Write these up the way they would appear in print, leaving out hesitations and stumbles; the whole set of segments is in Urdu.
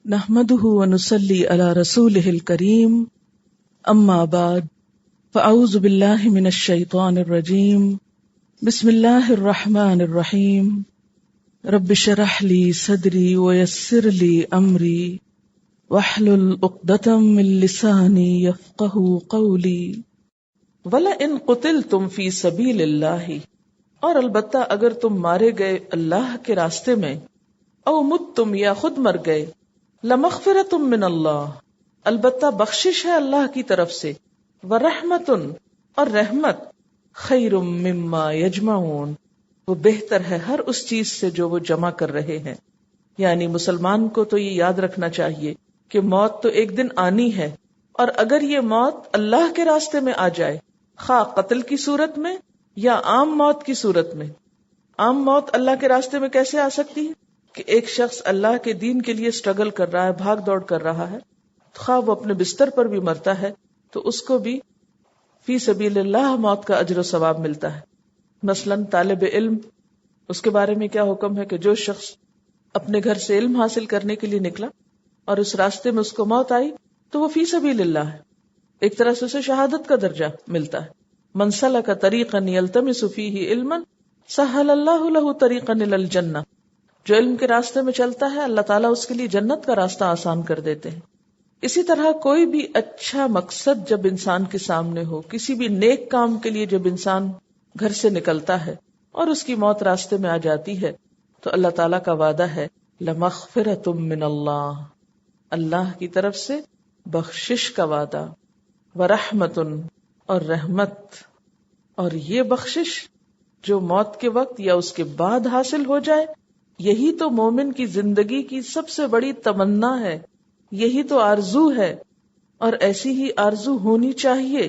نحمده ونصلي على رسوله الكريم اما بعد فاعوذ بالله من الشيطان الرجيم بسم الله الرحمن الرحيم رب اشرح لي صدري ويسر لي امري واحلل عقدة من لساني يفقهوا قولي ولئن قتلتم في سبيل الله، اور البتہ اگر تم مارے گئے اللہ کے راستے میں، او متتم یا خود مر گئے، لمغفرۃ من اللہ، البتہ بخشش ہے اللہ کی طرف سے، ورحمۃ، اور رحمت، خیر مما یجمعون، وہ بہتر ہے ہر اس چیز سے جو وہ جمع کر رہے ہیں۔ یعنی مسلمان کو تو یہ یاد رکھنا چاہیے کہ موت تو ایک دن آنی ہے، اور اگر یہ موت اللہ کے راستے میں آ جائے، خواہ قتل کی صورت میں یا عام موت کی صورت میں۔ عام موت اللہ کے راستے میں کیسے آ سکتی ہے؟ کہ ایک شخص اللہ کے دین کے لیے سٹرگل کر رہا ہے، بھاگ دوڑ کر رہا ہے، خواہ وہ اپنے بستر پر بھی مرتا ہے تو اس کو بھی فی سبیل اللہ موت کا اجر و ثواب ملتا ہے۔ مثلا طالب علم، اس کے بارے میں کیا حکم ہے کہ جو شخص اپنے گھر سے علم حاصل کرنے کے لیے نکلا اور اس راستے میں اس کو موت آئی تو وہ فی سبیل اللہ ہے، ایک طرح سے اسے شہادت کا درجہ ملتا ہے۔ من سلک طریقا یلتمس فیہ علما سہل اللہ لہ طریقا الی الجنہ، جو علم کے راستے میں چلتا ہے اللہ تعالیٰ اس کے لیے جنت کا راستہ آسان کر دیتے ہیں۔ اسی طرح کوئی بھی اچھا مقصد جب انسان کے سامنے ہو، کسی بھی نیک کام کے لیے جب انسان گھر سے نکلتا ہے اور اس کی موت راستے میں آ جاتی ہے تو اللہ تعالیٰ کا وعدہ ہے لمغفرۃ من اللہ، اللہ کی طرف سے بخشش کا وعدہ، ورحمۃ، اور رحمت، اور یہ بخشش جو موت کے وقت یا اس کے بعد حاصل ہو جائے، یہی تو مومن کی زندگی کی سب سے بڑی تمنا ہے، یہی تو آرزو ہے، اور ایسی ہی آرزو ہونی چاہیے۔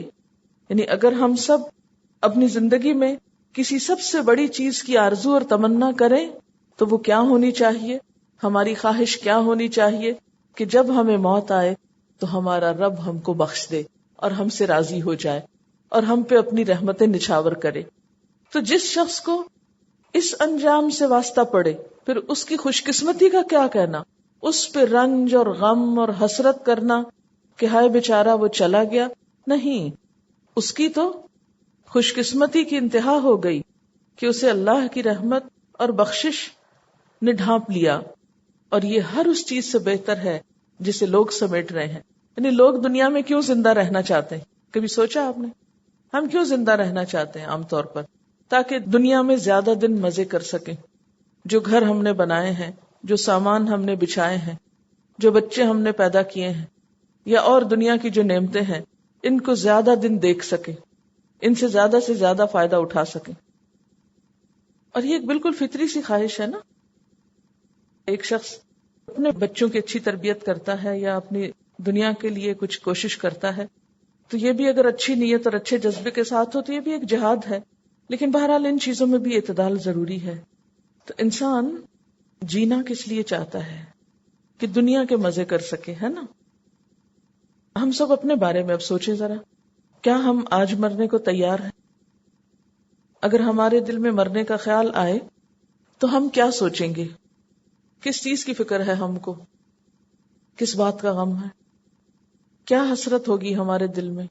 یعنی اگر ہم سب اپنی زندگی میں کسی سب سے بڑی چیز کی آرزو اور تمنا کریں تو وہ کیا ہونی چاہیے؟ ہماری خواہش کیا ہونی چاہیے؟ کہ جب ہمیں موت آئے تو ہمارا رب ہم کو بخش دے اور ہم سے راضی ہو جائے اور ہم پہ اپنی رحمتیں نچھاور کرے۔ تو جس شخص کو اس انجام سے واسطہ پڑے، پھر اس کی خوش قسمتی کا کیا کہنا؟ اس پہ رنج اور غم اور حسرت کرنا کہ ہائے بیچارہ وہ چلا گیا، نہیں، اس کی تو خوش قسمتی کی انتہا ہو گئی کہ اسے اللہ کی رحمت اور بخشش نے ڈھانپ لیا، اور یہ ہر اس چیز سے بہتر ہے جسے لوگ سمیٹ رہے ہیں۔ یعنی لوگ دنیا میں کیوں زندہ رہنا چاہتے ہیں؟ کبھی سوچا آپ نے؟ ہم کیوں زندہ رہنا چاہتے ہیں عام طور پر؟ تاکہ دنیا میں زیادہ دن مزے کر سکیں، جو گھر ہم نے بنائے ہیں، جو سامان ہم نے بچھائے ہیں، جو بچے ہم نے پیدا کیے ہیں، یا اور دنیا کی جو نعمتیں ہیں، ان کو زیادہ دن دیکھ سکیں، ان سے زیادہ فائدہ اٹھا سکیں۔ اور یہ ایک بالکل فطری سی خواہش ہے نا۔ ایک شخص اپنے بچوں کی اچھی تربیت کرتا ہے یا اپنی دنیا کے لیے کچھ کوشش کرتا ہے تو یہ بھی اگر اچھی نیت اور اچھے جذبے کے ساتھ ہو تو یہ بھی ایک جہاد ہے، لیکن بہرحال ان چیزوں میں بھی اعتدال ضروری ہے۔ تو انسان جینا کس لیے چاہتا ہے؟ کہ دنیا کے مزے کر سکے، ہے نا؟ ہم سب اپنے بارے میں اب سوچیں ذرا، کیا ہم آج مرنے کو تیار ہیں؟ اگر ہمارے دل میں مرنے کا خیال آئے تو ہم کیا سوچیں گے؟ کس چیز کی فکر ہے ہم کو؟ کس بات کا غم ہے؟ کیا حسرت ہوگی ہمارے دل میں؟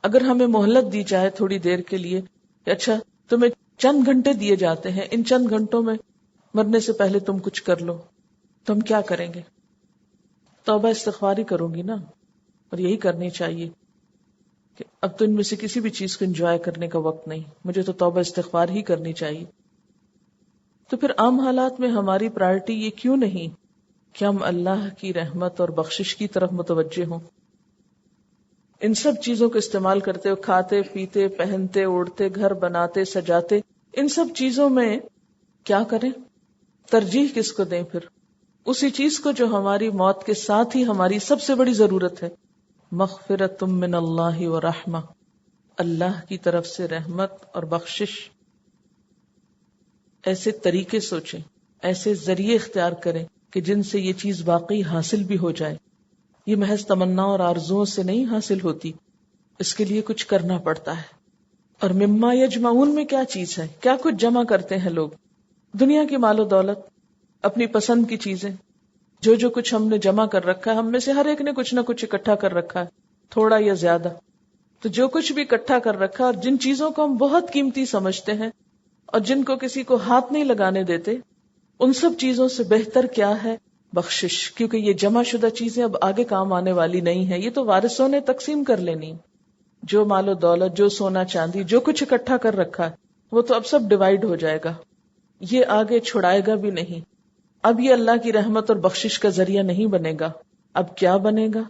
اگر ہمیں مہلت دی جائے تھوڑی دیر کے لیے کہ اچھا تمہیں چند گھنٹے دیے جاتے ہیں، ان چند گھنٹوں میں مرنے سے پہلے تم کچھ کر لو، تو ہم کیا کریں گے؟ توبہ استغفار ہی کروں گی نا، اور یہی کرنی چاہیے کہ اب تو ان میں سے کسی بھی چیز کو انجوائے کرنے کا وقت نہیں، مجھے تو توبہ استغفار ہی کرنی چاہیے۔ تو پھر عام حالات میں ہماری پرائرٹی یہ کیوں نہیں کہ ہم اللہ کی رحمت اور بخشش کی طرف متوجہ ہوں؟ ان سب چیزوں کو استعمال کرتے ہوئے کھاتے پیتے پہنتے اوڑھتے گھر بناتے سجاتے، ان سب چیزوں میں کیا کریں؟ ترجیح کس کو دیں؟ پھر اسی چیز کو جو ہماری موت کے ساتھ ہی ہماری سب سے بڑی ضرورت ہے، مغفرۃ من اللہ ورحمہ، اللہ کی طرف سے رحمت اور بخشش۔ ایسے طریقے سوچیں، ایسے ذریعے اختیار کریں کہ جن سے یہ چیز واقعی حاصل بھی ہو جائے۔ یہ محض تمنا اور آرزوؤں سے نہیں حاصل ہوتی، اس کے لیے کچھ کرنا پڑتا ہے۔ اور مما یجمعون میں کیا چیز ہے؟ کیا کچھ جمع کرتے ہیں لوگ؟ دنیا کی مال و دولت، اپنی پسند کی چیزیں، جو کچھ ہم نے جمع کر رکھا ہے، ہم میں سے ہر ایک نے کچھ نہ کچھ اکٹھا کر رکھا ہے، تھوڑا یا زیادہ. تو جو کچھ بھی اکٹھا کر رکھا اور جن چیزوں کو ہم بہت قیمتی سمجھتے ہیں اور جن کو کسی کو ہاتھ نہیں لگانے دیتے، ان سب چیزوں سے بہتر کیا ہے؟ بخشش. کیونکہ یہ جمع شدہ چیزیں اب آگے کام آنے والی نہیں ہیں، یہ تو وارثوں نے تقسیم کر لینی. جو مال و دولت، جو سونا چاندی، جو کچھ اکٹھا کر رکھا ہے وہ تو اب سب ڈیوائیڈ ہو جائے گا، یہ آگے چھڑائے گا بھی نہیں. اب یہ اللہ کی رحمت اور بخشش کا ذریعہ نہیں بنے گا. اب کیا بنے گا؟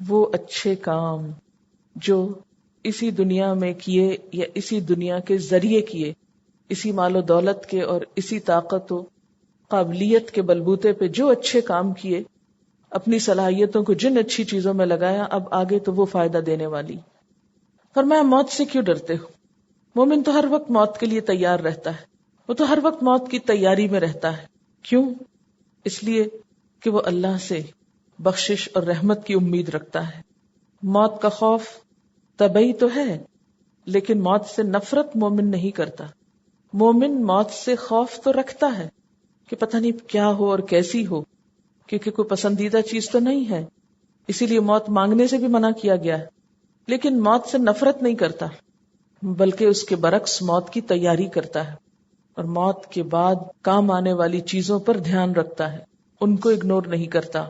وہ اچھے کام جو اسی دنیا میں کیے یا اسی دنیا کے ذریعے کیے، اسی مال و دولت کے اور اسی طاقت و قابلیت کے بلبوتے پہ جو اچھے کام کیے، اپنی صلاحیتوں کو جن اچھی چیزوں میں لگایا، اب آگے تو وہ فائدہ دینے والی. فرمایا موت سے کیوں ڈرتے ہو؟ مومن تو ہر وقت موت کے لیے تیار رہتا ہے، وہ تو ہر وقت موت کی تیاری میں رہتا ہے. کیوں؟ اس لیے کہ وہ اللہ سے بخشش اور رحمت کی امید رکھتا ہے. موت کا خوف طبعی تو ہے، لیکن موت سے نفرت مومن نہیں کرتا. مومن موت سے خوف تو رکھتا ہے کہ پتہ نہیں کیا ہو اور کیسی ہو، کیونکہ کوئی پسندیدہ چیز تو نہیں ہے، اسی لیے موت مانگنے سے بھی منع کیا گیا ہے. لیکن موت سے نفرت نہیں کرتا، بلکہ اس کے برعکس موت کی تیاری کرتا ہے اور موت کے بعد کام آنے والی چیزوں پر دھیان رکھتا ہے، ان کو اگنور نہیں کرتا.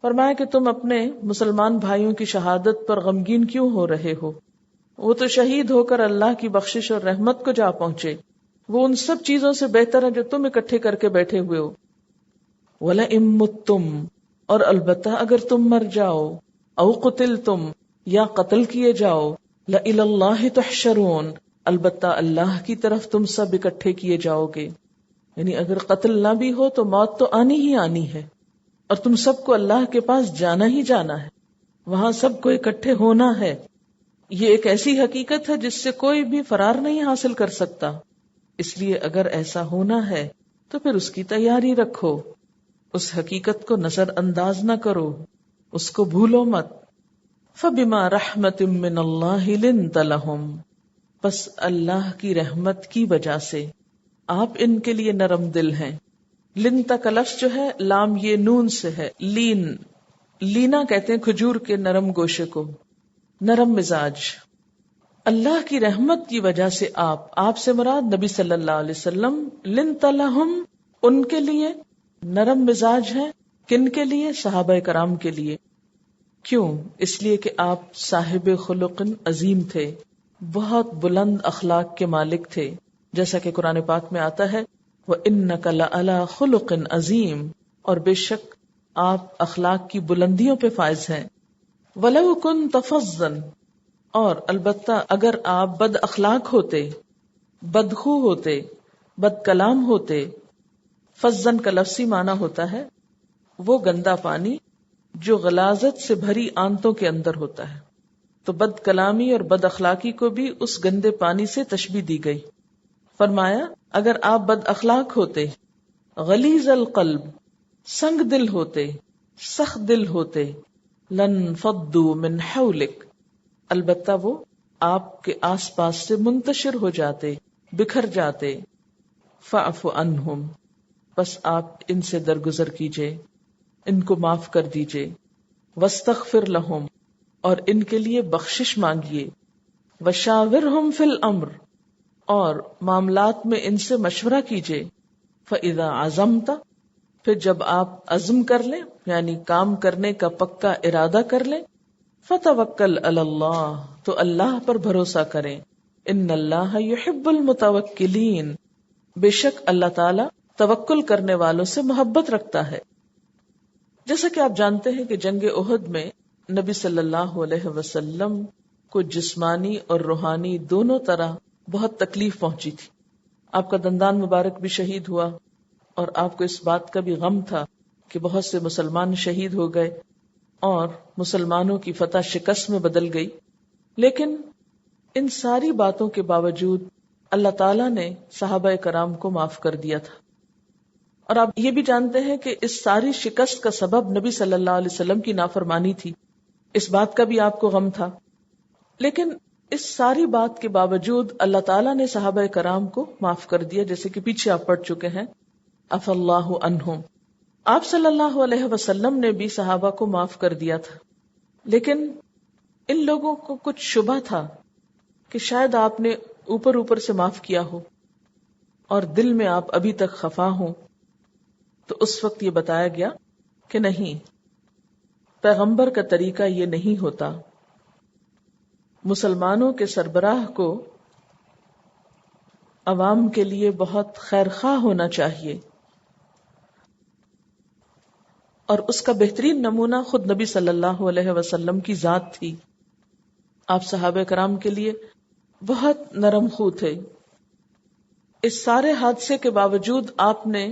فرمایا کہ تم اپنے مسلمان بھائیوں کی شہادت پر غمگین کیوں ہو رہے ہو؟ وہ تو شہید ہو کر اللہ کی بخشش اور رحمت کو جا پہنچے. وہ ان سب چیزوں سے بہتر ہے جو تم اکٹھے کر کے بیٹھے ہوئے ہو. وَلَئِن مُتُّمْ، اور البتہ اگر تم مر جاؤ، او قتلتم، یا قتل کیے جاؤ، لَإِلَى اللَّهِ تُحْشَرُونَ، البتہ اللہ کی طرف تم سب اکٹھے کیے جاؤ گے. یعنی اگر قتل نہ بھی ہو تو موت تو آنی ہی آنی ہے، اور تم سب کو اللہ کے پاس جانا ہی جانا ہے، وہاں سب کو اکٹھے ہونا ہے. یہ ایک ایسی حقیقت ہے جس سے کوئی بھی فرار نہیں حاصل کر سکتا. اس لیے اگر ایسا ہونا ہے تو پھر اس کی تیاری رکھو، اس حقیقت کو نظر انداز نہ کرو، اس کو بھولو مت. فَبِمَا رَحْمَةٍ مِّنَ اللَّهِ لِنْتَ لَهُمْ، پس اللہ کی رحمت کی وجہ سے آپ ان کے لیے نرم دل ہیں. لنتا کا لفظ جو ہے لام یہ نون سے ہے، لینا کہتے ہیں کھجور کے نرم گوشے کو، نرم مزاج. اللہ کی رحمت کی وجہ سے آپ سے مراد نبی صلی اللہ علیہ وسلم، لنت لہم، ان کے لیے نرم مزاج ہیں. کن کے لیے؟ صحابہ کرام کے لیے. کیوں؟ اس لیے کہ آپ صاحب خلق عظیم تھے، بہت بلند اخلاق کے مالک تھے، جیسا کہ قرآن پاک میں آتا ہے وَإِنَّكَ لَعَلَىٰ خُلُقٍ عَظِيمٍ، اور بے شک آپ اخلاق کی بلندیوں پہ فائز ہیں. وَلَوْ كُنْتَ فَظًّا، اور البتہ اگر آپ بد اخلاق ہوتے، بدخو ہوتے، بد کلام ہوتے. فَظًّا کا لفظی معنی ہوتا ہے وہ گندا پانی جو غلاظت سے بھری آنتوں کے اندر ہوتا ہے. تو بد کلامی اور بد اخلاقی کو بھی اس گندے پانی سے تشبیہ دی گئی. فرمایا اگر آپ بد اخلاق ہوتے، غلیظ القلب، سنگ دل ہوتے، سخت دل ہوتے، لن فضوا من حولک، البتہ وہ آپ کے آس پاس سے منتشر ہو جاتے، بکھر جاتے. فاعف عنہم، بس آپ ان سے درگزر کیجئے، ان کو معاف کر دیجئے. واستغفر لہم، اور ان کے لیے بخشش مانگیے. وشاورہم فی الامر، اور معاملات میں ان سے مشورہ کیجئے. فاذا عزمت، پھر جب آپ عزم کر لیں یعنی کام کرنے کا پکا ارادہ کر لیں. فتوکل علی اللہ، تو اللہ پر بھروسہ کریں. ان اللہ یحب المتوکلین، بے شک اللہ تعالی توکل کرنے والوں سے محبت رکھتا ہے. جیسا کہ آپ جانتے ہیں کہ جنگ احد میں نبی صلی اللہ علیہ وسلم کو جسمانی اور روحانی دونوں طرح بہت تکلیف پہنچی تھی. آپ کا دندان مبارک بھی شہید ہوا، اور آپ کو اس بات کا بھی غم تھا کہ بہت سے مسلمان شہید ہو گئے اور مسلمانوں کی فتح شکست میں بدل گئی. لیکن ان ساری باتوں کے باوجود اللہ تعالیٰ نے صحابہ کرام کو معاف کر دیا تھا. اور آپ یہ بھی جانتے ہیں کہ اس ساری شکست کا سبب نبی صلی اللہ علیہ وسلم کی نافرمانی تھی. اس بات کا بھی آپ کو غم تھا. لیکن اس ساری بات کے باوجود اللہ تعالیٰ نے صحابہ کرام کو معاف کر دیا، جیسے کہ پیچھے آپ پڑھ چکے ہیں. عفا اللہ عنہم، آپ صلی اللہ علیہ وسلم نے بھی صحابہ کو معاف کر دیا تھا، لیکن ان لوگوں کو کچھ شبہ تھا کہ شاید آپ نے اوپر اوپر سے معاف کیا ہو اور دل میں آپ ابھی تک خفا ہوں. تو اس وقت یہ بتایا گیا کہ نہیں، پیغمبر کا طریقہ یہ نہیں ہوتا. مسلمانوں کے سربراہ کو عوام کے لیے بہت خیرخواہ ہونا چاہیے، اور اس کا بہترین نمونہ خود نبی صلی اللہ علیہ وسلم کی ذات تھی. آپ صحابہ کرام کے لیے بہت نرم خو تھے. اس سارے حادثے کے باوجود آپ نے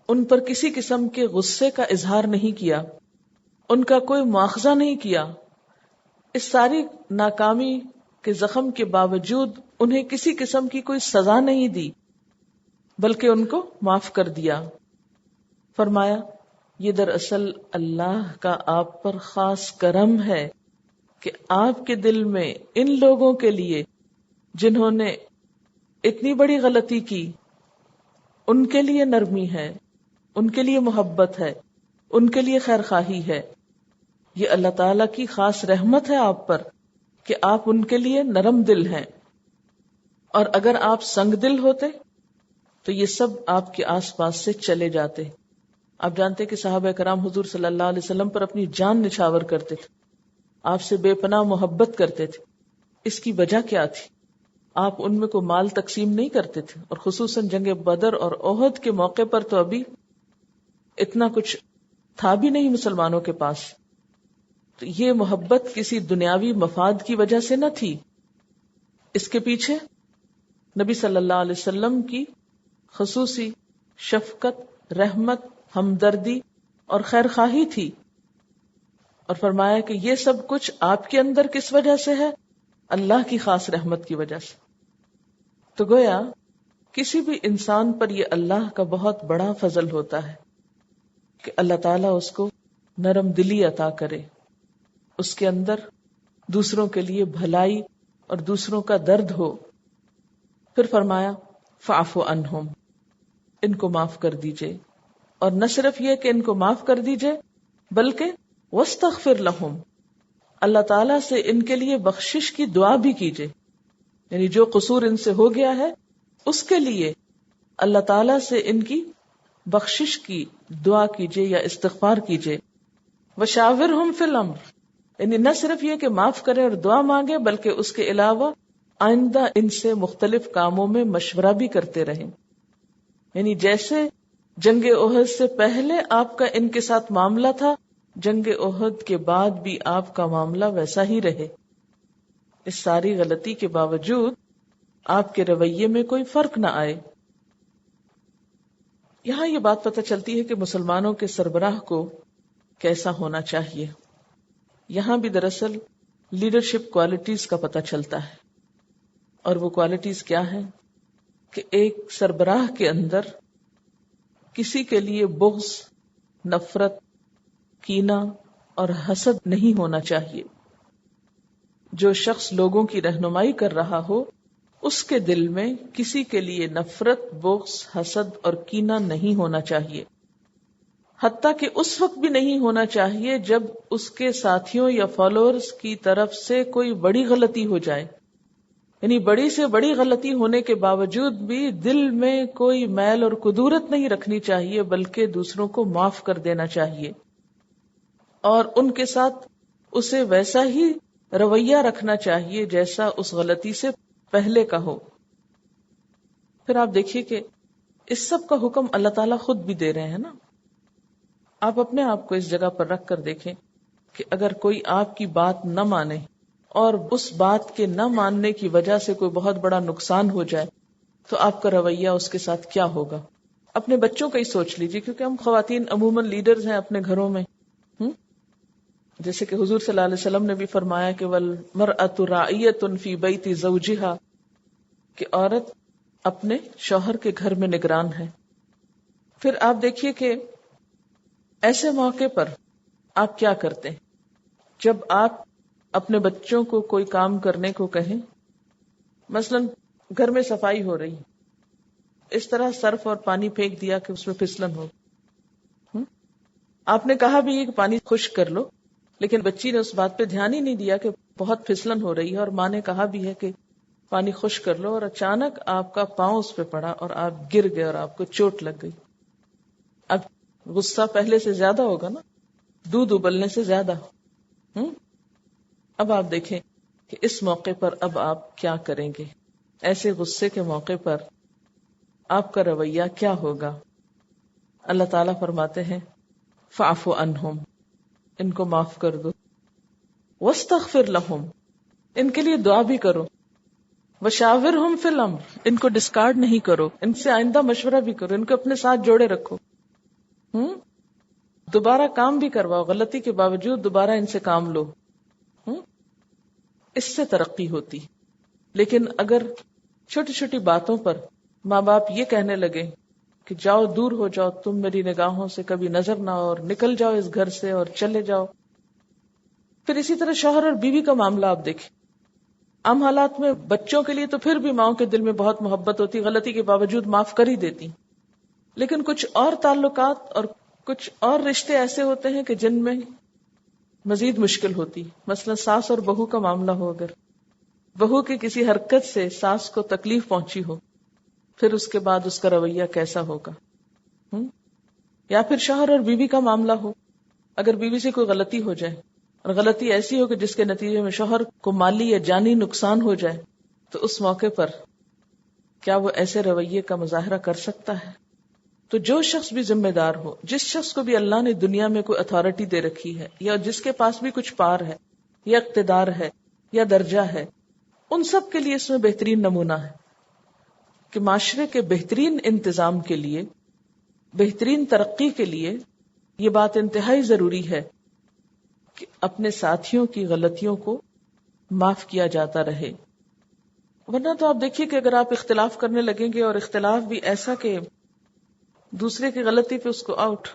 ان پر کسی قسم کے غصے کا اظہار نہیں کیا، ان کا کوئی مواخذہ نہیں کیا. اس ساری ناکامی کے زخم کے باوجود انہیں کسی قسم کی کوئی سزا نہیں دی، بلکہ ان کو معاف کر دیا. فرمایا یہ دراصل اللہ کا آپ پر خاص کرم ہے کہ آپ کے دل میں ان لوگوں کے لیے جنہوں نے اتنی بڑی غلطی کی، ان کے لیے نرمی ہے، ان کے لیے محبت ہے، ان کے لیے خیر خواہی ہے. یہ اللہ تعالی کی خاص رحمت ہے آپ پر کہ آپ ان کے لیے نرم دل ہیں. اور اگر آپ سنگ دل ہوتے تو یہ سب آپ کے آس پاس سے چلے جاتے. آپ جانتے کہ صحابہ کرام حضور صلی اللہ علیہ وسلم پر اپنی جان نچھاور کرتے تھے، آپ سے بے پناہ محبت کرتے تھے. اس کی وجہ کیا تھی؟ آپ ان میں کو مال تقسیم نہیں کرتے تھے، اور خصوصاً جنگ بدر اور احد کے موقع پر تو ابھی اتنا کچھ تھا بھی نہیں مسلمانوں کے پاس. تو یہ محبت کسی دنیاوی مفاد کی وجہ سے نہ تھی، اس کے پیچھے نبی صلی اللہ علیہ وسلم کی خصوصی شفقت، رحمت، ہمدردی اور خیر خواہی تھی. اور فرمایا کہ یہ سب کچھ آپ کے اندر کس وجہ سے ہے؟ اللہ کی خاص رحمت کی وجہ سے. تو گویا کسی بھی انسان پر یہ اللہ کا بہت بڑا فضل ہوتا ہے کہ اللہ تعالیٰ اس کو نرم دلی عطا کرے، اس کے اندر دوسروں کے لیے بھلائی اور دوسروں کا درد ہو. پھر فرمایا فاعف عنہم، ان کو معاف کر دیجئے. اور نہ صرف یہ کہ ان کو معاف کر دیجئے، بلکہ واستغفر لہم، اللہ تعالیٰ سے ان کے لیے بخشش کی دعا بھی کیجئے. یعنی جو قصور ان سے ہو گیا ہے اس کے لیے اللہ تعالیٰ سے ان کی بخشش کی دعا کیجئے یا استغفار کیجئے. وشاورہم فی الامر، یعنی نہ صرف یہ کہ معاف کریں اور دعا مانگے، بلکہ اس کے علاوہ آئندہ ان سے مختلف کاموں میں مشورہ بھی کرتے رہیں. یعنی جیسے جنگ احد سے پہلے آپ کا ان کے ساتھ معاملہ تھا، جنگ احد کے بعد بھی آپ کا معاملہ ویسا ہی رہے. اس ساری غلطی کے باوجود آپ کے رویے میں کوئی فرق نہ آئے. یہاں یہ بات پتہ چلتی ہے کہ مسلمانوں کے سربراہ کو کیسا ہونا چاہیے. یہاں بھی دراصل لیڈرشپ کوالٹیز کا پتہ چلتا ہے. اور وہ کوالٹیز کیا ہیں؟ کہ ایک سربراہ کے اندر کسی کے لیے بغض، نفرت، کینہ اور حسد نہیں ہونا چاہیے. جو شخص لوگوں کی رہنمائی کر رہا ہو اس کے دل میں کسی کے لیے نفرت، بغض، حسد اور کینہ نہیں ہونا چاہیے. حتیٰ کہ اس وقت بھی نہیں ہونا چاہیے جب اس کے ساتھیوں یا فالوورز کی طرف سے کوئی بڑی غلطی ہو جائے. یعنی بڑی سے بڑی غلطی ہونے کے باوجود بھی دل میں کوئی میل اور کدورت نہیں رکھنی چاہیے، بلکہ دوسروں کو معاف کر دینا چاہیے اور ان کے ساتھ اسے ویسا ہی رویہ رکھنا چاہیے جیسا اس غلطی سے پہلے کا ہو. پھر آپ دیکھیے کہ اس سب کا حکم اللہ تعالیٰ خود بھی دے رہے ہیں نا. آپ اپنے آپ کو اس جگہ پر رکھ کر دیکھیں کہ اگر کوئی آپ کی بات نہ مانے اور اس بات کے نہ ماننے کی وجہ سے کوئی بہت بڑا نقصان ہو جائے تو آپ کا رویہ اس کے ساتھ کیا ہوگا. اپنے بچوں کا ہی سوچ لیجیے، کیونکہ ہم خواتین عموماً لیڈرز ہیں اپنے گھروں میں. جیسے کہ حضور صلی اللہ علیہ وسلم نے بھی فرمایا کہ وَالْمَرْأَةُ رَاعِيَةٌ فِي بَيْتِ زَوْجِهَا، کہ عورت اپنے شوہر کے گھر میں نگران ہے. پھر آپ دیکھیے کہ ایسے موقع پر آپ کیا کرتے ہیں. جب آپ اپنے بچوں کو کوئی کام کرنے کو کہیں، مثلا گھر میں صفائی ہو رہی، اس طرح صرف اور پانی پھینک دیا کہ اس میں پھسلن ہو، آپ نے کہا بھی یہ کہ پانی خشک کر لو، لیکن بچی نے اس بات پہ دھیان ہی نہیں دیا کہ بہت پھسلن ہو رہی ہے، اور ماں نے کہا بھی ہے کہ پانی خشک کر لو، اور اچانک آپ کا پاؤں اس پہ پڑا اور آپ گر گئے اور آپ کو چوٹ لگ گئی. اب غصہ پہلے سے زیادہ ہوگا نا، دودھ ابلنے سے زیادہ. اب آپ دیکھیں کہ اس موقع پر اب آپ کیا کریں گے. ایسے غصے کے موقع پر آپ کا رویہ کیا ہوگا؟ اللہ تعالیٰ فرماتے ہیں فاعف عنہم، ان کو معاف کر دو، واستغفر لہم، ان کے لیے دعا بھی کرو، وشاورہم فی الامر، ان کو ڈسکارڈ نہیں کرو، ان سے آئندہ مشورہ بھی کرو، ان کو اپنے ساتھ جوڑے رکھو. دوبارہ کام بھی کرواؤ، غلطی کے باوجود دوبارہ ان سے کام لو. اس سے ترقی ہوتی. لیکن اگر چھوٹی چھوٹی باتوں پر ماں باپ یہ کہنے لگے کہ جاؤ دور ہو جاؤ، تم میری نگاہوں سے کبھی نظر نہ آؤ، اور نکل جاؤ اس گھر سے اور چلے جاؤ. پھر اسی طرح شوہر اور بیوی کا معاملہ آپ دیکھیں. عام حالات میں بچوں کے لیے تو پھر بھی ماؤں کے دل میں بہت محبت ہوتی، غلطی کے باوجود معاف کر ہی دیتی. لیکن کچھ اور تعلقات اور کچھ اور رشتے ایسے ہوتے ہیں کہ جن میں مزید مشکل ہوتی. مثلا ساس اور بہو کا معاملہ ہو، اگر بہو کی کسی حرکت سے ساس کو تکلیف پہنچی ہو، پھر اس کے بعد اس کا رویہ کیسا ہوگا. یا پھر شوہر اور بیوی کا معاملہ ہو، اگر بیوی سے کوئی غلطی ہو جائے اور غلطی ایسی ہو کہ جس کے نتیجے میں شوہر کو مالی یا جانی نقصان ہو جائے، تو اس موقع پر کیا وہ ایسے رویے کا مظاہرہ کر سکتا ہے؟ تو جو شخص بھی ذمہ دار ہو، جس شخص کو بھی اللہ نے دنیا میں کوئی اتھارٹی دے رکھی ہے، یا جس کے پاس بھی کچھ پار ہے یا اقتدار ہے یا درجہ ہے، ان سب کے لیے اس میں بہترین نمونہ ہے کہ معاشرے کے بہترین انتظام کے لیے، بہترین ترقی کے لیے یہ بات انتہائی ضروری ہے کہ اپنے ساتھیوں کی غلطیوں کو معاف کیا جاتا رہے. ورنہ تو آپ دیکھیے کہ اگر آپ اختلاف کرنے لگیں گے، اور اختلاف بھی ایسا کہ دوسرے کی غلطی پہ اس کو آؤٹ،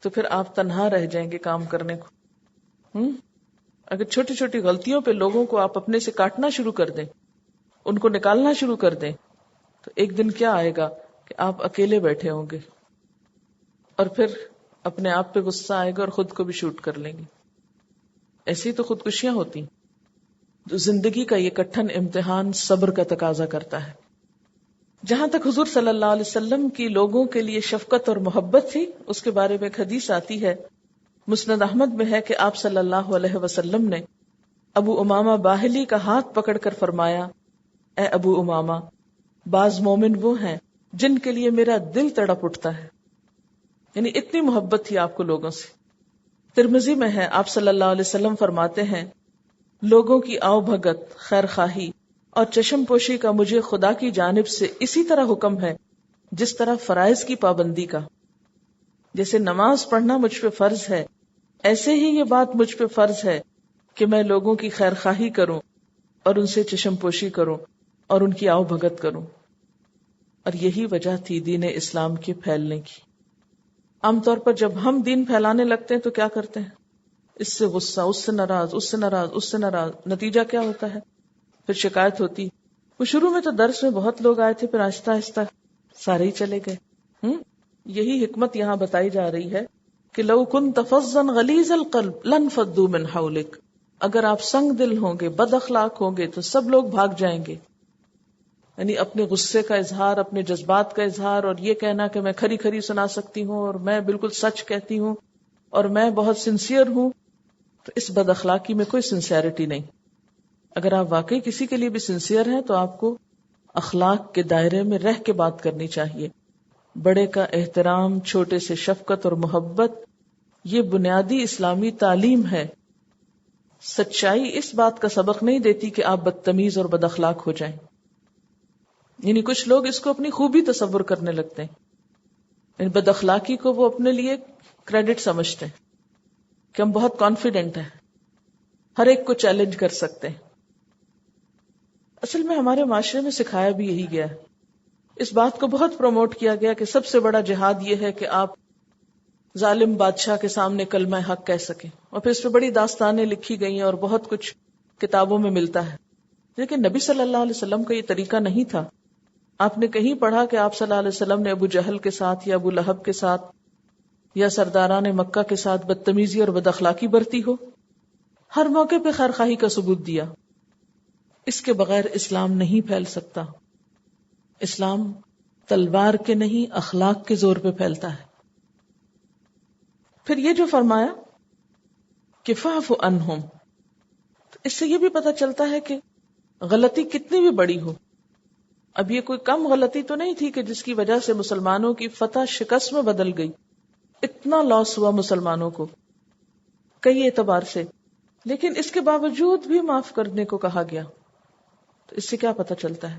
تو پھر آپ تنہا رہ جائیں گے کام کرنے کو. اگر چھوٹی چھوٹی غلطیوں پہ لوگوں کو آپ اپنے سے کاٹنا شروع کر دیں، ان کو نکالنا شروع کر دیں، تو ایک دن کیا آئے گا کہ آپ اکیلے بیٹھے ہوں گے، اور پھر اپنے آپ پہ غصہ آئے گا اور خود کو بھی شوٹ کر لیں گے. ایسی تو خودکشیاں ہوتی. تو زندگی کا یہ کٹھن امتحان صبر کا تقاضا کرتا ہے. جہاں تک حضور صلی اللہ علیہ وسلم کی لوگوں کے لیے شفقت اور محبت تھی، اس کے بارے میں ایک حدیث آتی ہے، مسند احمد میں ہے کہ آپ صلی اللہ علیہ وسلم نے ابو امامہ باہلی کا ہاتھ پکڑ کر فرمایا، اے ابو امامہ، بعض مومن وہ ہیں جن کے لیے میرا دل تڑپ اٹھتا ہے. یعنی اتنی محبت تھی آپ کو لوگوں سے. ترمذی میں ہے، آپ صلی اللہ علیہ وسلم فرماتے ہیں، لوگوں کی آؤ بھگت، خیر خواہی اور چشم پوشی کا مجھے خدا کی جانب سے اسی طرح حکم ہے جس طرح فرائض کی پابندی کا. جیسے نماز پڑھنا مجھ پہ فرض ہے، ایسے ہی یہ بات مجھ پہ فرض ہے کہ میں لوگوں کی خیر خواہی کروں اور ان سے چشم پوشی کروں اور ان کی آؤ بھگت کروں. اور یہی وجہ تھی دین اسلام کے پھیلنے کی. عام طور پر جب ہم دین پھیلانے لگتے ہیں تو کیا کرتے ہیں؟ اس سے غصہ، اس سے ناراض، اس سے ناراض، اس سے ناراض. نتیجہ کیا ہوتا ہے؟ پھر شکایت ہوتی. وہ شروع میں تو درس میں بہت لوگ آئے تھے، پھر آہستہ آہستہ سارے ہی چلے گئے. یہی حکمت یہاں بتائی جا رہی ہے کہ لو کنت فظا غلیظ القلب لانفضوا من حولک، اگر آپ سنگ دل ہوں گے، بد اخلاق ہوں گے، تو سب لوگ بھاگ جائیں گے. یعنی اپنے غصے کا اظہار، اپنے جذبات کا اظہار، اور یہ کہنا کہ میں کھری کھری سنا سکتی ہوں اور میں بالکل سچ کہتی ہوں اور میں بہت سنسیئر ہوں، تو اس بد اخلاقی میں کوئی سنسیئرٹی نہیں. اگر آپ واقعی کسی کے لیے بھی سنسیئر ہیں تو آپ کو اخلاق کے دائرے میں رہ کے بات کرنی چاہیے. بڑے کا احترام، چھوٹے سے شفقت اور محبت، یہ بنیادی اسلامی تعلیم ہے. سچائی اس بات کا سبق نہیں دیتی کہ آپ بدتمیز اور بد اخلاق ہو جائیں. یعنی کچھ لوگ اس کو اپنی خوبی تصور کرنے لگتے ہیں، یعنی بد اخلاقی کو وہ اپنے لیے کریڈٹ سمجھتے ہیں کہ ہم بہت کانفیڈنٹ ہیں، ہر ایک کو چیلنج کر سکتے ہیں. اصل میں ہمارے معاشرے میں سکھایا بھی یہی گیا ہے. اس بات کو بہت پروموٹ کیا گیا کہ سب سے بڑا جہاد یہ ہے کہ آپ ظالم بادشاہ کے سامنے کلمہ حق کہہ سکیں، اور پھر اس پہ بڑی داستانیں لکھی گئی ہیں اور بہت کچھ کتابوں میں ملتا ہے. لیکن نبی صلی اللہ علیہ وسلم کا یہ طریقہ نہیں تھا. آپ نے کہیں پڑھا کہ آپ صلی اللہ علیہ وسلم نے ابو جہل کے ساتھ یا ابو لہب کے ساتھ یا سرداران مکہ کے ساتھ بدتمیزی اور بد اخلاقی برتی ہو، ہر موقع پہ خیر خواہی کا ثبوت دیا. اس کے بغیر اسلام نہیں پھیل سکتا. اسلام تلوار کے نہیں اخلاق کے زور پہ پھیلتا ہے. پھر یہ جو فرمایا کہ فاعف عنہم، اس سے یہ بھی پتہ چلتا ہے کہ غلطی کتنی بھی بڑی ہو، اب یہ کوئی کم غلطی تو نہیں تھی کہ جس کی وجہ سے مسلمانوں کی فتح شکست میں بدل گئی. اتنا لاس ہوا مسلمانوں کو کئی اعتبار سے، لیکن اس کے باوجود بھی معاف کرنے کو کہا گیا. تو اس سے کیا پتہ چلتا ہے؟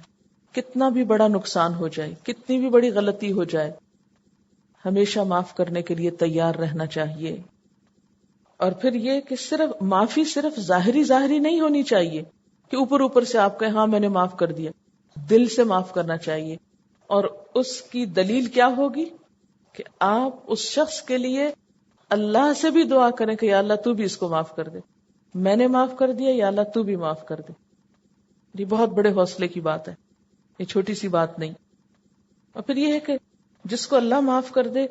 کتنا بھی بڑا نقصان ہو جائے، کتنی بھی بڑی غلطی ہو جائے، ہمیشہ معاف کرنے کے لیے تیار رہنا چاہیے. اور پھر یہ کہ صرف معافی صرف ظاہری نہیں ہونی چاہیے کہ اوپر اوپر سے آپ کہیں ہاں میں نے معاف کر دیا. دل سے معاف کرنا چاہیے. اور اس کی دلیل کیا ہوگی کہ آپ اس شخص کے لیے اللہ سے بھی دعا کریں کہ یا اللہ تو بھی اس کو معاف کر دے. میں نے معاف کر دیا، یا اللہ تو بھی معاف کر دے. یہ بہت بڑے حوصلے کی بات ہے، یہ چھوٹی سی بات نہیں. اور پھر یہ ہے کہ جس کو اللہ معاف کر دے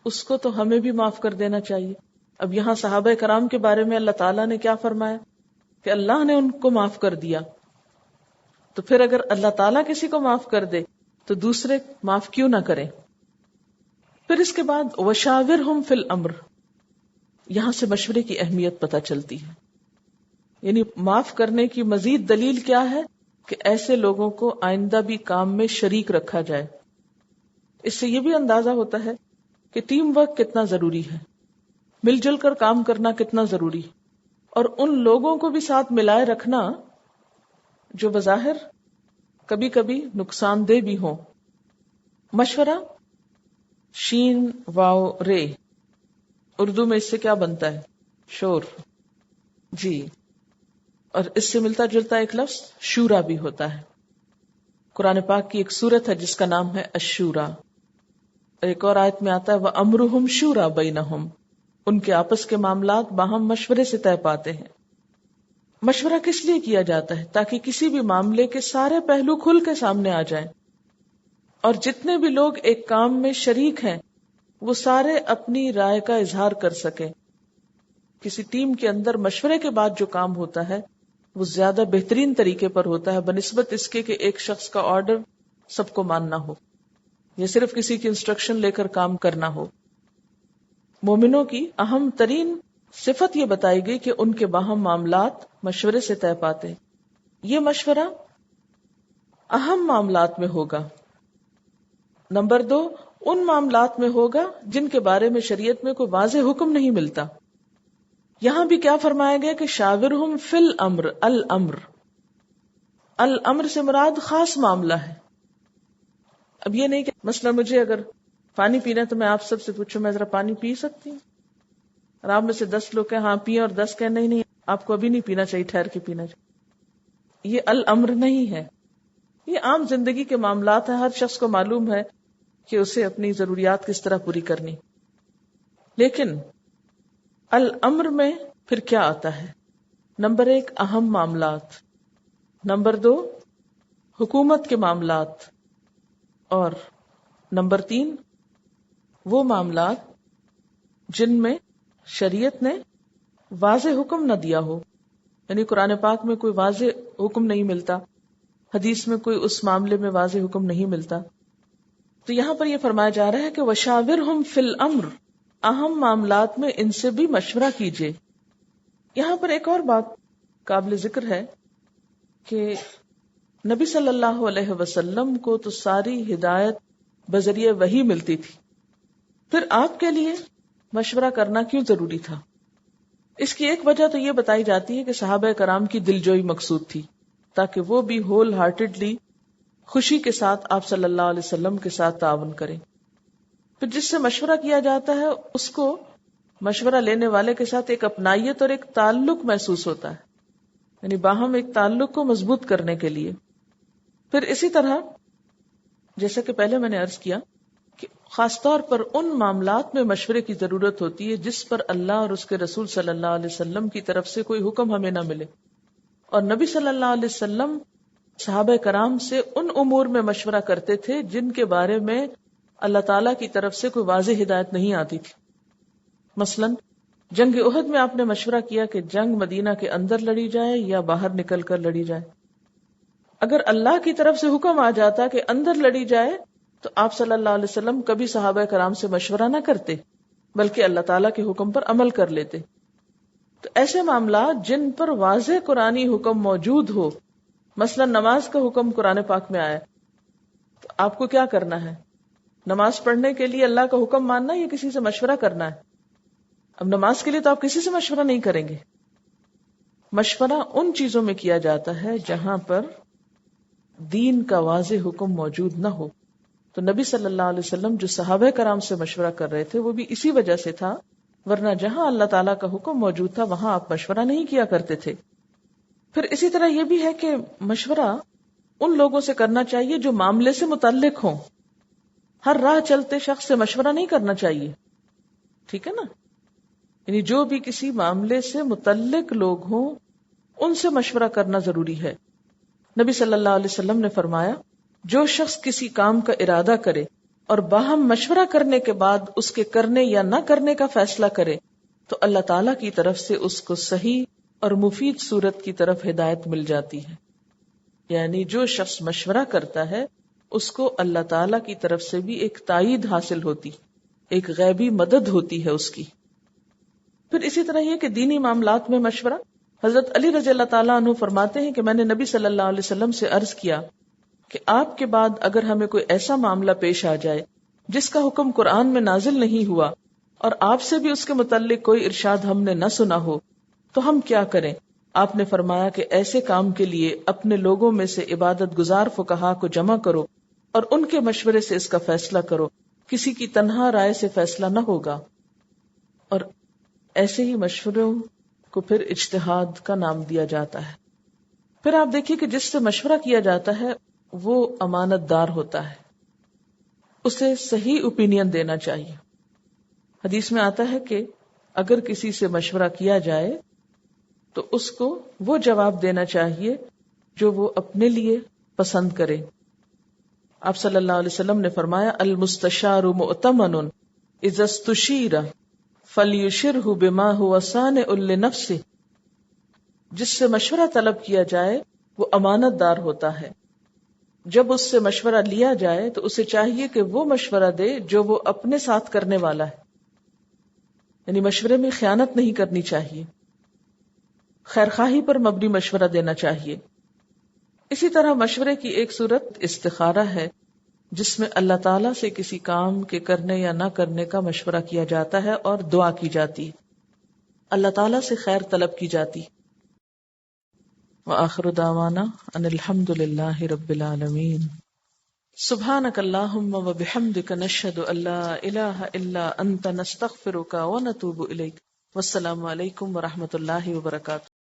اس کو تو ہمیں بھی معاف کر دینا چاہیے. اب یہاں صحابہ کرام کے بارے میں اللہ تعالیٰ نے کیا فرمایا کہ اللہ نے ان کو معاف کر دیا. تو پھر اگر اللہ تعالیٰ کسی کو معاف کر دے تو دوسرے معاف کیوں نہ کریں. پھر اس کے بعد وشاورہم فی الامر، یہاں سے مشورے کی اہمیت پتہ چلتی ہے. یعنی معاف کرنے کی مزید دلیل کیا ہے کہ ایسے لوگوں کو آئندہ بھی کام میں شریک رکھا جائے. اس سے یہ بھی اندازہ ہوتا ہے کہ ٹیم ورک کتنا ضروری ہے، مل جل کر کام کرنا کتنا ضروری، اور ان لوگوں کو بھی ساتھ ملائے رکھنا جو بظاہر کبھی کبھی نقصان دہ بھی ہوں. مشورہ شین واو رے، اردو میں اس سے کیا بنتا ہے؟ شور. جی، اور اس سے ملتا جلتا ایک لفظ شورا بھی ہوتا ہے. قرآن پاک کی ایک سورت ہے جس کا نام ہے الشورا. ایک اور آیت میں آتا ہے وَأَمْرُهُمْ شُورَى بَيْنَهُمْ، ان کے آپس کے معاملات باہم مشورے سے طے پاتے ہیں. مشورہ کس لیے کیا جاتا ہے؟ تاکہ کسی بھی معاملے کے سارے پہلو کھل کے سامنے آ جائیں، اور جتنے بھی لوگ ایک کام میں شریک ہیں وہ سارے اپنی رائے کا اظہار کر سکیں. کسی ٹیم کے اندر مشورے کے بعد جو کام ہوتا ہے وہ زیادہ بہترین طریقے پر ہوتا ہے بنسبت اس کے کہ ایک شخص کا آرڈر سب کو ماننا ہو یا صرف کسی کی انسٹرکشن لے کر کام کرنا ہو. مومنوں کی اہم ترین صفت یہ بتائی گئی کہ ان کے باہم معاملات مشورے سے طے پاتے. یہ مشورہ اہم معاملات میں ہوگا. نمبر 2، ان معاملات میں ہوگا جن کے بارے میں شریعت میں کوئی واضح حکم نہیں ملتا. یہاں بھی کیا فرمایا گیا کہ شاورہم فی الامر. الامر سے مراد خاص معاملہ ہے. اب یہ نہیں کہ مثلا مجھے اگر پانی پینا ہے تو میں آپ سب سے پوچھوں میں ذرا پانی پی سکتی ہوں، اور آپ میں سے 10 لوگ کہیں ہاں پیے اور 10 کہیں نہیں آپ کو ابھی نہیں پینا چاہیے، ٹھہر کے پینا چاہیے. یہ الامر نہیں ہے. یہ عام زندگی کے معاملات ہیں، ہر شخص کو معلوم ہے کہ اسے اپنی ضروریات کس طرح پوری کرنی. لیکن الامر میں پھر کیا آتا ہے؟ نمبر 1 اہم معاملات، نمبر 2 حکومت کے معاملات، اور نمبر 3 وہ معاملات جن میں شریعت نے واضح حکم نہ دیا ہو. یعنی قرآن پاک میں کوئی واضح حکم نہیں ملتا، حدیث میں کوئی اس معاملے میں واضح حکم نہیں ملتا. تو یہاں پر یہ فرمایا جا رہا ہے کہ وشاورہم فی الامر، اہم معاملات میں ان سے بھی مشورہ کیجیے. یہاں پر ایک اور بات قابل ذکر ہے کہ نبی صلی اللہ علیہ وسلم کو تو ساری ہدایت بذریعہ وحی ملتی تھی، پھر آپ کے لیے مشورہ کرنا کیوں ضروری تھا؟ اس کی ایک وجہ تو یہ بتائی جاتی ہے کہ صحابہ کرام کی دلجوئی مقصود تھی، تاکہ وہ بھی ہول ہارٹیڈلی خوشی کے ساتھ آپ صلی اللہ علیہ وسلم کے ساتھ تعاون کریں. پھر جس سے مشورہ کیا جاتا ہے اس کو مشورہ لینے والے کے ساتھ ایک اپنائیت اور ایک تعلق محسوس ہوتا ہے، یعنی باہم ایک تعلق کو مضبوط کرنے کے لیے. پھر اسی طرح جیسا کہ پہلے میں نے عرض کیا کہ خاص طور پر ان معاملات میں مشورے کی ضرورت ہوتی ہے جس پر اللہ اور اس کے رسول صلی اللہ علیہ وسلم کی طرف سے کوئی حکم ہمیں نہ ملے. اور نبی صلی اللہ علیہ وسلم صحابہ کرام سے ان امور میں مشورہ کرتے تھے جن کے بارے میں اللہ تعالیٰ کی طرف سے کوئی واضح ہدایت نہیں آتی تھی. مثلاً جنگ احد میں آپ نے مشورہ کیا کہ جنگ مدینہ کے اندر لڑی جائے یا باہر نکل کر لڑی جائے. اگر اللہ کی طرف سے حکم آ جاتا کہ اندر لڑی جائے تو آپ صلی اللہ علیہ وسلم کبھی صحابہ کرام سے مشورہ نہ کرتے بلکہ اللہ تعالیٰ کے حکم پر عمل کر لیتے. تو ایسے معاملات جن پر واضح قرآنی حکم موجود ہو، مثلا نماز کا حکم قرآن پاک میں آیا، تو آپ کو کیا کرنا ہے؟ نماز پڑھنے کے لیے اللہ کا حکم ماننا یا کسی سے مشورہ کرنا ہے؟ اب نماز کے لیے تو آپ کسی سے مشورہ نہیں کریں گے. مشورہ ان چیزوں میں کیا جاتا ہے جہاں پر دین کا واضح حکم موجود نہ ہو. تو نبی صلی اللہ علیہ وسلم جو صحابہ کرام سے مشورہ کر رہے تھے وہ بھی اسی وجہ سے تھا، ورنہ جہاں اللہ تعالیٰ کا حکم موجود تھا وہاں آپ مشورہ نہیں کیا کرتے تھے. پھر اسی طرح یہ بھی ہے کہ مشورہ ان لوگوں سے کرنا چاہیے جو معاملے سے متعلق ہوں. ہر راہ چلتے شخص سے مشورہ نہیں کرنا چاہیے، ٹھیک ہے نا؟ یعنی جو بھی کسی معاملے سے متعلق لوگ ہوں ان سے مشورہ کرنا ضروری ہے. نبی صلی اللہ علیہ وسلم نے فرمایا جو شخص کسی کام کا ارادہ کرے اور باہم مشورہ کرنے کے بعد اس کے کرنے یا نہ کرنے کا فیصلہ کرے تو اللہ تعالیٰ کی طرف سے اس کو صحیح اور مفید صورت کی طرف ہدایت مل جاتی ہے. یعنی جو شخص مشورہ کرتا ہے اس کو اللہ تعالیٰ کی طرف سے بھی ایک تائید حاصل ہوتی، ایک غیبی مدد ہوتی ہے اس کی. پھر اسی طرح یہ کہ دینی معاملات میں مشورہ، حضرت علی رضی اللہ تعالیٰ عنہ فرماتے ہیں کہ میں نے نبی صلی اللہ علیہ وسلم سے عرض کیا کہ آپ کے بعد اگر ہمیں کوئی ایسا معاملہ پیش آ جائے جس کا حکم قرآن میں نازل نہیں ہوا اور آپ سے بھی اس کے متعلق کوئی ارشاد ہم نے نہ سنا ہو تو ہم کیا کریں؟ آپ نے فرمایا کہ ایسے کام کے لیے اپنے لوگوں میں سے عبادت گزار فقہا کو جمع کرو اور ان کے مشورے سے اس کا فیصلہ کرو، کسی کی تنہا رائے سے فیصلہ نہ ہوگا. اور ایسے ہی مشوروں کو پھر اجتہاد کا نام دیا جاتا ہے. پھر آپ دیکھیے کہ جس سے مشورہ کیا جاتا ہے وہ امانت دار ہوتا ہے، اسے صحیح اوپینین دینا چاہیے. حدیث میں آتا ہے کہ اگر کسی سے مشورہ کیا جائے تو اس کو وہ جواب دینا چاہیے جو وہ اپنے لیے پسند کرے. آپ صلی اللہ علیہ وسلم نے فرمایا المستشار مؤتمن اذا استشیر فلیشرہ بما هو صانع لنفسہ. جس سے مشورہ طلب کیا جائے وہ امانت دار ہوتا ہے. جب اس سے مشورہ لیا جائے تو اسے چاہیے کہ وہ مشورہ دے جو وہ اپنے ساتھ کرنے والا ہے. یعنی مشورے میں خیانت نہیں کرنی چاہیے، خیرخواہی پر مبنی مشورہ دینا چاہیے. اسی طرح مشورے کی ایک صورت استخارہ ہے جس میں اللہ تعالیٰ سے کسی کام کے کرنے یا نہ کرنے کا مشورہ کیا جاتا ہے اور دعا کی جاتی، اللہ تعالیٰ سے خیر طلب کی جاتی. وآخر دعوانا ان الحمد للہ رب العالمین. سبحانک اللہم وبحمدک نشہد ان لا الہ الا انت نستغفرک ونتوب الیک. والسلام علیکم ورحمۃ اللہ وبرکاتہ.